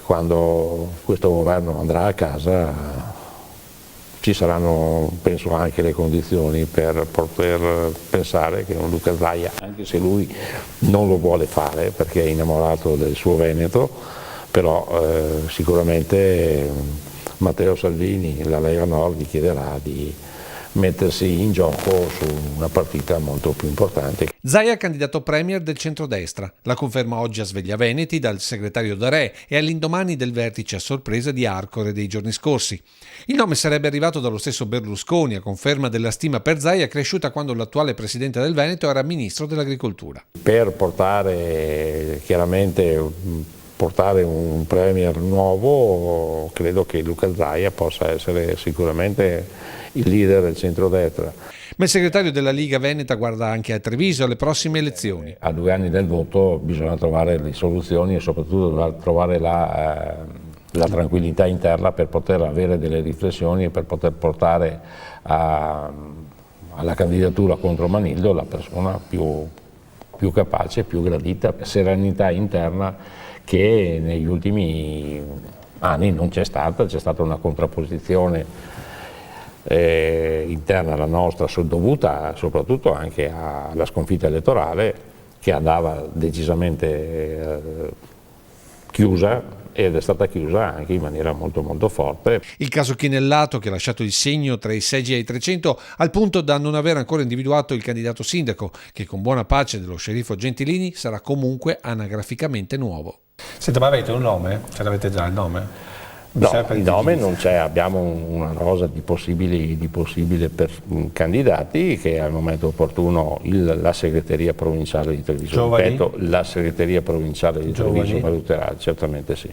quando questo governo andrà a casa ci saranno, penso, anche le condizioni per poter pensare che un Luca Zaia, anche se lui non lo vuole fare perché è innamorato del suo Veneto, però sicuramente Matteo Salvini, la Lega Nord, gli chiederà di mettersi in gioco su una partita molto più importante. Zaia candidato premier del centrodestra, la conferma oggi a Sveglia Veneti dal segretario D'Arè e all'indomani del vertice a sorpresa di Arcore dei giorni scorsi. Il nome sarebbe arrivato dallo stesso Berlusconi, a conferma della stima per Zaia cresciuta quando l'attuale presidente del Veneto era ministro dell'agricoltura. Per portare un premier nuovo, credo che Luca Zaia possa essere sicuramente il leader del centrodestra. Ma il segretario della Liga Veneta guarda anche a Treviso alle prossime elezioni. A 2 anni del voto bisogna trovare le soluzioni e soprattutto trovare la tranquillità interna per poter avere delle riflessioni e per poter portare alla candidatura contro Manildo la persona più capace, più gradita, serenità interna che negli ultimi anni non c'è stata una contrapposizione interna alla nostra, dovuta soprattutto anche alla sconfitta elettorale che andava decisamente chiusa ed è stata chiusa anche in maniera molto molto forte. Il caso Chinellato, che ha lasciato il segno tra i seggi e i 300 al punto da non aver ancora individuato il candidato sindaco, che con buona pace dello sceriffo Gentilini sarà comunque anagraficamente nuovo. Senta, ma avete un nome? Ce l'avete già il nome? No, il nome non c'è, abbiamo una rosa di possibili candidati che al momento opportuno la segreteria provinciale di Treviso, ripeto, la segreteria provinciale di Treviso valuterà, certamente sì.